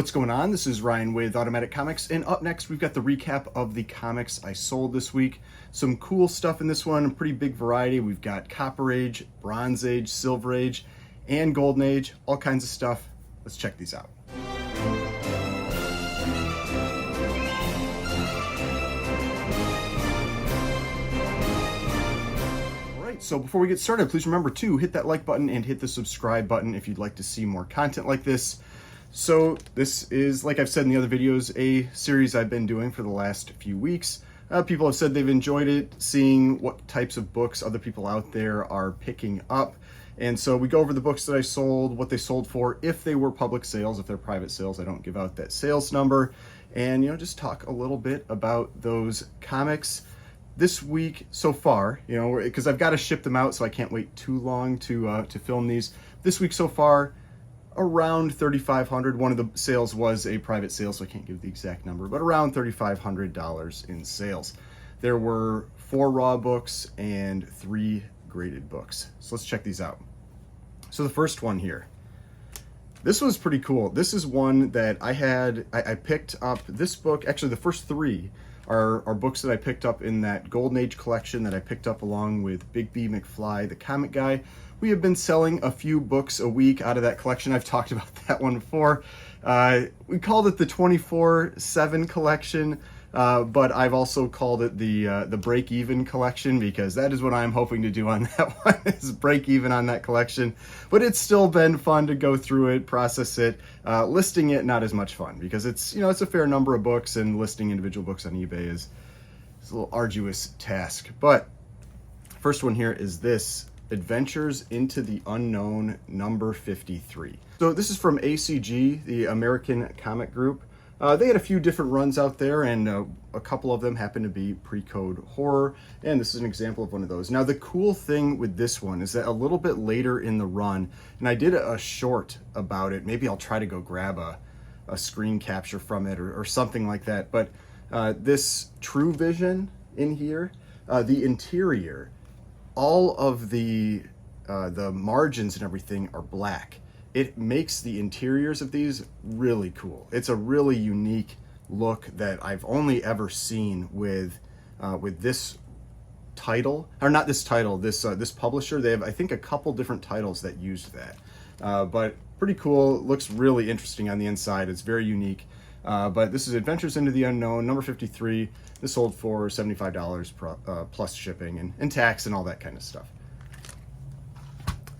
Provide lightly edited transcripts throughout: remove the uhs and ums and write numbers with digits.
What's going on? This is Ryan with Automatic Comics, and up next we've got the recap of the comics I sold this week. Some cool stuff in this one, a pretty big variety. We've got Copper Age, Bronze Age, Silver Age, and Golden Age, all kinds of stuff. Let's check these out. So before we get started, please remember to hit that like button and hit the subscribe button if you'd like to see more content like this. So this is, like I've said in the other videos, a series I've been doing for the last few weeks. People have said they've enjoyed it, seeing what types of books other people out there are picking up. And so we go over the books that I sold, what they sold for, if they were public sales. If they're private sales, I don't give out that sales number. And, just talk a little bit about those comics. This week so far, because I've got to ship them out, so I can't wait too long to film these. This week so far, around $3,500. One of the sales was a private sale, so I can't give the exact number, but around $3,500 in sales. There were 4 raw books and 3 graded books. So let's check these out. So the first one here. This was pretty cool. This is one that I picked up this book. Actually, the first 3 are books that I picked up in that Golden Age collection that I picked up along with Big B McFly, the comic guy. We have been selling a few books a week out of that collection. I've talked about that one before. We called it the 24/7 collection, but I've also called it the break-even collection, because that is what I'm hoping to do on that one, is break even on that collection. But it's still been fun to go through it, process it. Listing it, not as much fun, because it's a fair number of books, and listing individual books on eBay is a little arduous task. But first one here is this. Adventures into the Unknown, number 53. So this is from ACG, the American Comic Group. They had a few different runs out there, and a couple of them happen to be pre-code horror, and this is an example of one of those. Now, the cool thing with this one is that a little bit later in the run, and I did a short about it, maybe I'll try to go grab a screen capture from it or something like that, but this True Vision in here, the interior, all of the margins and everything are black. It makes the interiors of these really cool. It's a really unique look that I've only ever seen with this title, or not this title, this publisher. They have, I think, a couple different titles that used that, but pretty cool. It looks really interesting on the inside. It's very unique. But this is Adventures into the Unknown, number 53. This sold for $75 plus shipping and tax and all that kind of stuff.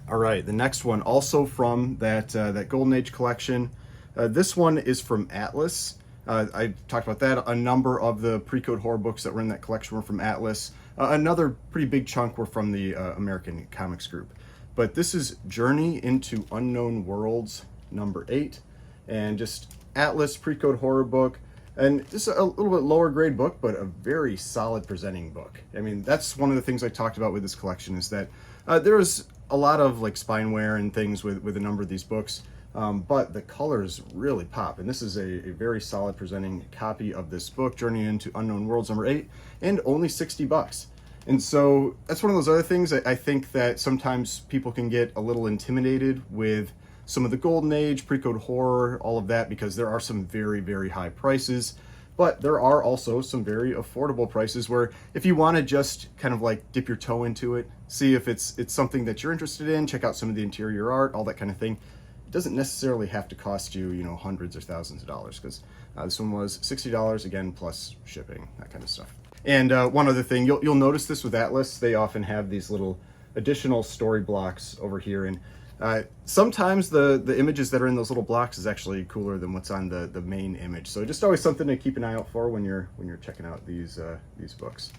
All right, the next one, also from that Golden Age collection. This one is from Atlas. I talked about that. A number of the pre-code horror books that were in that collection were from Atlas. Another pretty big chunk were from the American Comics Group. But this is Journey into Unknown Worlds, number 8. And just Atlas pre-code horror book. And just a little bit lower grade book, but a very solid presenting book. I mean, that's one of the things I talked about with this collection, is that there is a lot of like spine wear and things with a number of these books, but the colors really pop. And this is a very solid presenting copy of this book, Journey into Unknown Worlds, number 8, and only $60. And so that's one of those other things. I think that sometimes people can get a little intimidated with some of the Golden Age, pre-code horror, all of that, because there are some very, very high prices. But there are also some very affordable prices where if you want to just kind of like dip your toe into it, see if it's something that you're interested in, check out some of the interior art, all that kind of thing. It doesn't necessarily have to cost you, hundreds or thousands of dollars, because this one was $60, again, plus shipping, that kind of stuff. And one other thing, you'll notice this with Atlas, they often have these little additional story blocks over here, and sometimes the images that are in those little blocks is actually cooler than what's on the main image. So just always something to keep an eye out for when you're checking out these books.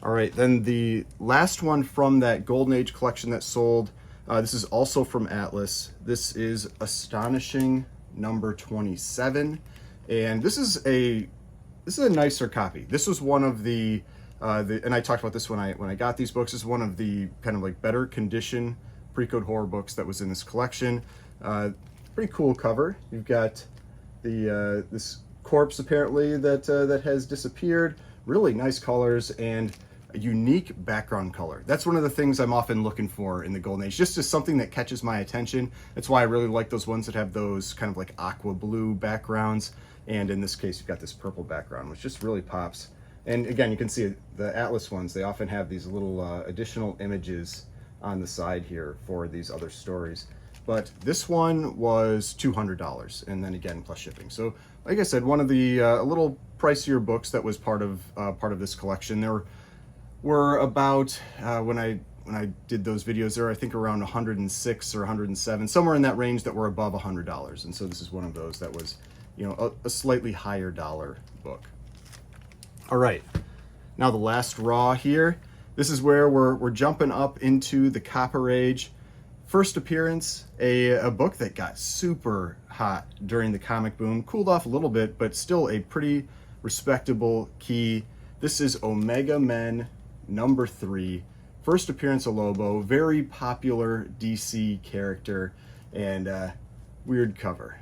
All right, then the last one from that Golden Age collection that sold, this is also from Atlas. This is Astonishing, number 27, and this is a nicer copy. This was one of the and I talked about this when I got these books. This is one of the kind of like better condition pre-code horror books that was in this collection. Pretty cool cover. You've got this corpse apparently that has disappeared. Really nice colors, and a unique background color. That's one of the things I'm often looking for in the Golden Age, just as something that catches my attention. That's why I really like those ones that have those kind of like aqua blue backgrounds. And in this case, you've got this purple background, which just really pops. And again, you can see the Atlas ones, they often have these little additional images on the side here for these other stories. But this one was $200, and then again, plus shipping. So like I said, one of the a little pricier books that was part of this collection. There were about, when I did those videos, there were I think around 106 or 107, somewhere in that range that were above $100. And so this is one of those that was, you know, a slightly higher dollar book. All right, now the last raw here. This is where we're jumping up into the Copper Age. First appearance, a book that got super hot during the comic boom, cooled off a little bit, but still a pretty respectable key. This is Omega Men #3. First appearance of Lobo, very popular DC character, and weird cover.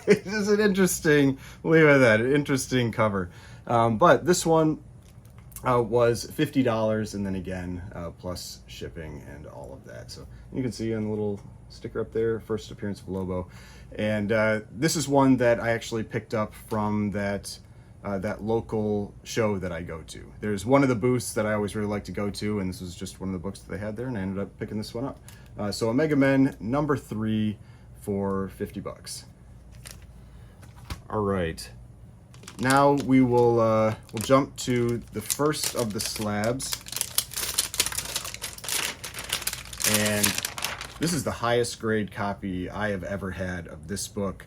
It is an interesting, leave it at that, an interesting cover. But this one was $50, and then again, plus shipping and all of that. So you can see on the little sticker up there, first appearance of Lobo. And this is one that I actually picked up from that local show that I go to. There's one of the booths that I always really like to go to, and this was just one of the books that they had there, and I ended up picking this one up. So Omega Men #3 for $50. All right. Now we will we'll jump to the first of the slabs, and this is the highest grade copy I have ever had of this book.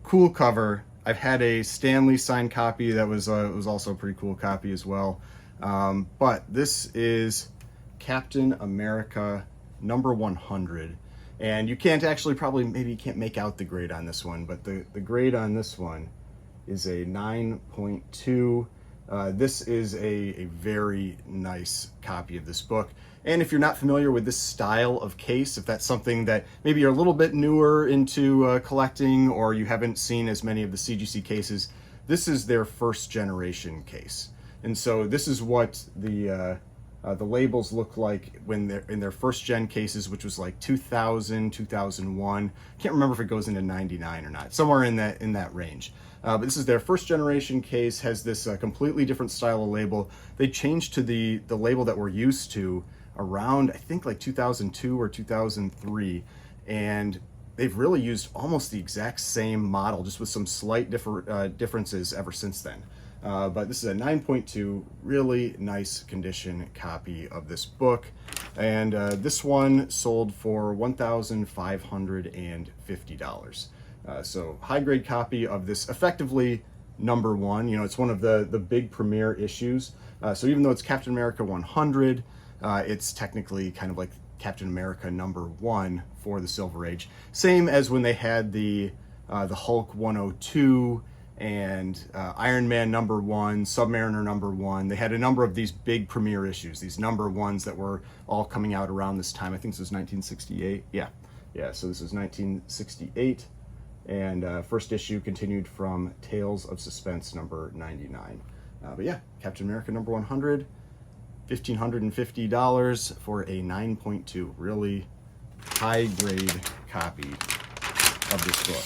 Cool cover. I've had a Stanley signed copy that was also a pretty cool copy as well. But this is Captain America #100. And you can't actually, maybe you can't make out the grade on this one, but the grade on this one is a 9.2. This is a very nice copy of this book. And if you're not familiar with this style of case, if that's something that maybe you're a little bit newer into collecting, or you haven't seen as many of the CGC cases, this is their first generation case. And so this is what the labels look like when they're in their first gen cases, which was like 2000, 2001. Can't remember if it goes into 99 or not, somewhere in that range. But this is their first generation case, has this completely different style of label. They changed to the label that we're used to around, I think, like 2002 or 2003. And they've really used almost the exact same model, just with some slight differences ever since then. But this is a 9.2, really nice condition copy of this book. And this one sold for $1,550. So high grade copy of this, effectively #1. You know, it's one of the big premiere issues. So even though it's Captain America 100, it's technically kind of like Captain America #1 for the Silver Age. Same as when they had the Hulk 102 and Iron Man #1, Submariner #1. They had a number of these big premiere issues, these #1s that were all coming out around this time. I think this was 1968. Yeah, so this is 1968. And first issue continued from Tales of Suspense #99. But yeah, Captain America #100, $1,550 for a 9.2. Really high grade copy of this book.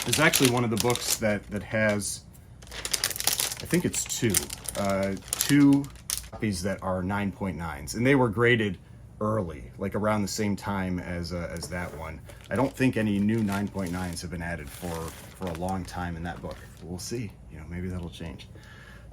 It's actually one of the books that has, I think it's two copies that are 9.9s, and they were graded early, like around the same time as that one. I don't think any new 9.9s have been added for a long time in that book. We'll see. You know, maybe that'll change.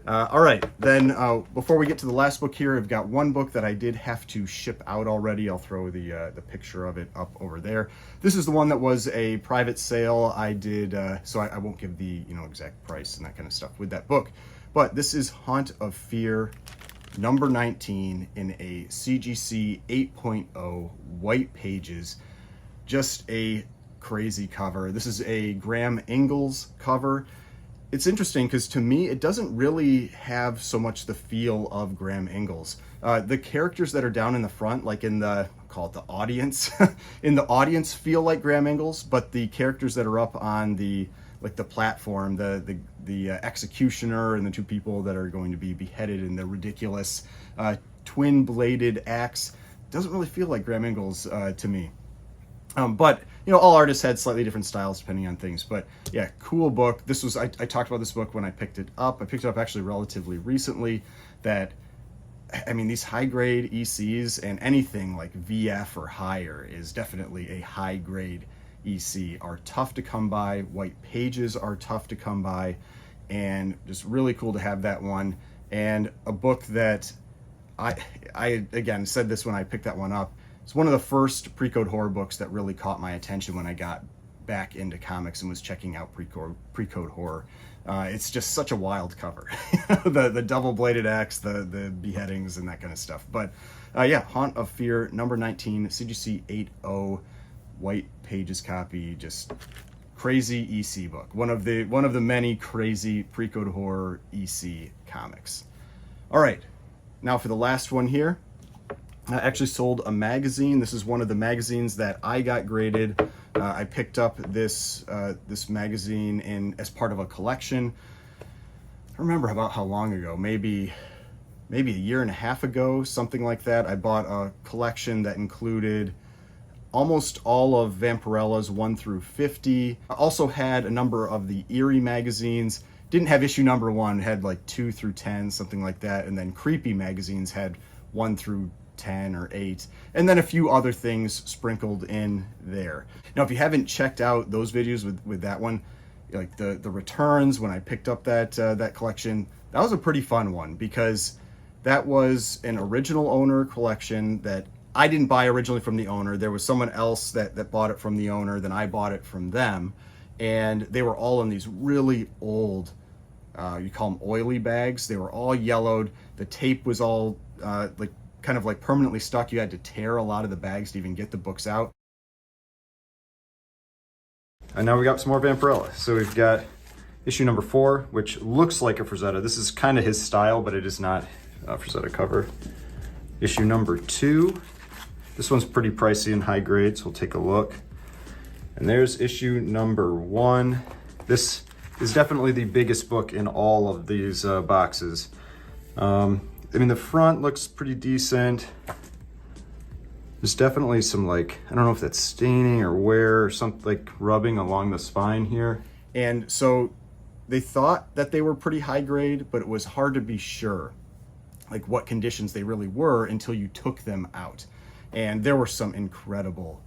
All right, then before we get to the last book here, I've got one book that I did have to ship out already. I'll throw the picture of it up over there. This is the one that was a private sale. I did, so I won't give the exact price and that kind of stuff with that book. But this is Haunt of Fear #19 in a CGC 8.0 white pages. Just a crazy cover. This is a Graham Ingalls cover. It's interesting because to me, it doesn't really have so much the feel of Graham Ingalls. The characters that are down in the front, like in the, call it the audience, in the audience feel like Graham Ingalls, but the characters that are up on the like the platform, the executioner and the two people that are going to be beheaded in the ridiculous twin-bladed axe. Doesn't really feel like Graham Ingles to me. But you know, all artists had slightly different styles depending on things. But yeah, cool book. This was I talked about this book when I picked it up. I picked it up actually relatively recently. That, I mean, these high grade ECs and anything like VF or higher is definitely a high grade EC, are tough to come by. White pages are tough to come by, and just really cool to have that one. And a book that I again said this when I picked that one up. It's one of the first pre-code horror books that really caught my attention when I got back into comics and was checking out pre-code horror. It's just such a wild cover. the double-bladed axe, the beheadings, and that kind of stuff. But yeah, Haunt of Fear, number 19, CGC 8.0, white pages copy, just crazy EC book. One of the many crazy pre-code horror EC comics. All right, now for the last one here. I actually sold a magazine. This is one of the magazines that I got graded. I picked up this this magazine as part of a collection. I don't remember about how long ago, maybe a year and a half ago, something like that. I bought a collection that included almost all of Vampirella's 1 through 50. I also had a number of the Eerie magazines. Didn't have issue number 1, had like 2 through 10, something like that. And then Creepy magazines had 1 through 10 or 8, and then a few other things sprinkled in there. Now, if you haven't checked out those videos with that one, like the returns when I picked up that collection, that was a pretty fun one, because that was an original owner collection that I didn't buy originally from the owner. There was someone else that bought it from the owner, then I bought it from them, and they were all in these really old, you call them oily bags. They were all yellowed. The tape was all like kind of like permanently stuck. You had to tear a lot of the bags to even get the books out. And now we got some more Vampirella. So we've got issue number 4, which looks like a Frazetta. This is kind of his style, but it is not a Frazetta cover. Issue number 2. This one's pretty pricey and high grade, so we'll take a look. And there's issue number 1. This is definitely the biggest book in all of these boxes. I mean, the front looks pretty decent. There's definitely some, like, I don't know if that's staining or wear or something, like rubbing along the spine here. And so they thought that they were pretty high grade, but it was hard to be sure like what conditions they really were until you took them out. And there were some incredible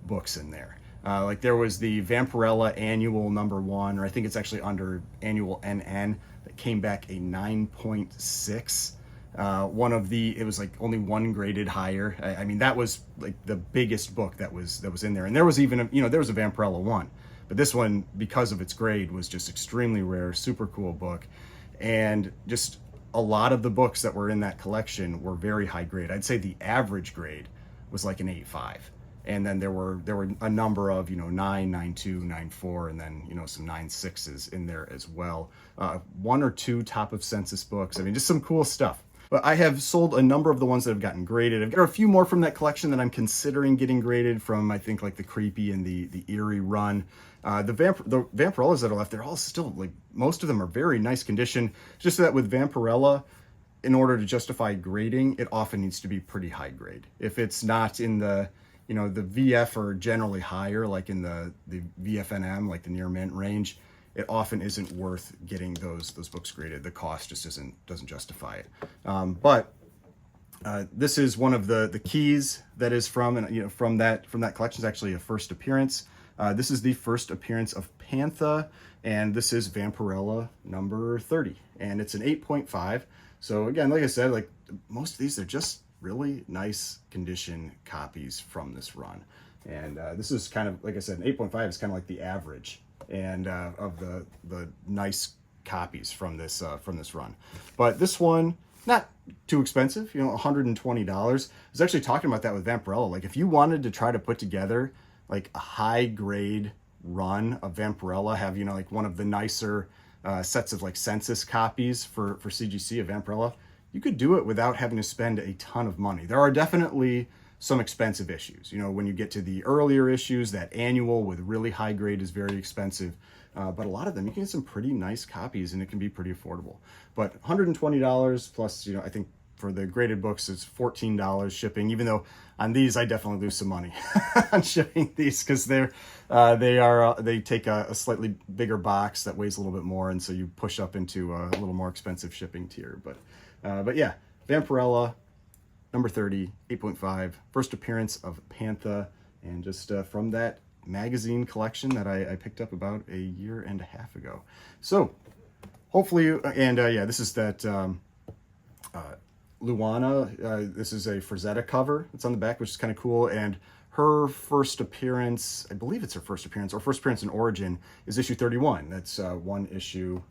books in there. Like there was the Vampirella annual number 1, or I think it's actually under annual NN, that came back a 9.6. It was like only 1 graded higher. I mean, that was like the biggest book that was in there. And there was even there was a Vampirella 1, but this one, because of its grade, was just extremely rare, super cool book. And just a lot of the books that were in that collection were very high grade. I'd say the average grade was like an 8.5. And then there were a number of 9, 9.2, 9.4, and then some 9.6s in there as well. 1 or 2 top of census books. I mean, just some cool stuff. But I have sold a number of the ones that have gotten graded. I've got a few more from that collection that I'm considering getting graded from, I think, like the Creepy and the Eerie run. The Vampirellas that are left, they're all still, like, most of them are very nice condition. It's just that with Vampirella, in order to justify grading, it often needs to be pretty high grade. If it's not in the, the VF are generally higher, like in the VFNM, like the near mint range, it often isn't worth getting those books graded. The cost just doesn't justify it. But this is one of the keys that is from that collection. Is actually a first appearance. This is the first appearance of Pantha, and this is Vampirella number 30, and it's an 8.5. So again, like I said, like most of these, they're just really nice condition copies from this run. And this is kind of, like I said, an 8.5 is kind of like the average and of the nice copies from this run. But this one, not too expensive, $120. I was actually talking about that with Vampirella. Like if you wanted to try to put together like a high grade run of Vampirella, have like one of the nicer sets of like census copies for CGC of Vampirella, you could do it without having to spend a ton of money. There are definitely some expensive issues. You know, when you get to the earlier issues, that annual with really high grade is very expensive. But a lot of them, you can get some pretty nice copies and it can be pretty affordable. But $120 plus, you know, I think for the graded books, it's $14 shipping, even though on these, I definitely lose some money on shipping these because they take a slightly bigger box that weighs a little bit more. And so you push up into a little more expensive shipping tier. But yeah, Vampirella, number 30, 8.5, first appearance of Pantha, and just from that magazine collection that I picked up about a year and a half ago. So hopefully, and yeah, this is that Luana. This is a Frazetta cover that's on the back, which is kind of cool. And her first appearance, I believe it's her first appearance, or first appearance in Origin, is issue 31. That's one issue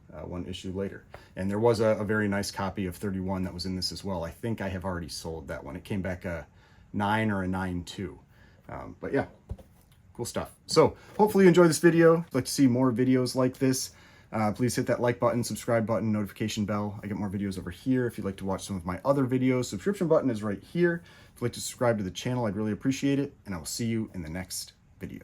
later. And there was a very nice copy of 31 that was in this as well. I think I have already sold that one. It came back a 9 or a 9.2. But yeah, cool stuff. So hopefully you enjoyed this video. If you'd like to see more videos like this, please hit that like button, subscribe button, notification bell. I get more videos over here. If you'd like to watch some of my other videos, subscription button is right here. If you'd like to subscribe to the channel, I'd really appreciate it. And I will see you in the next video.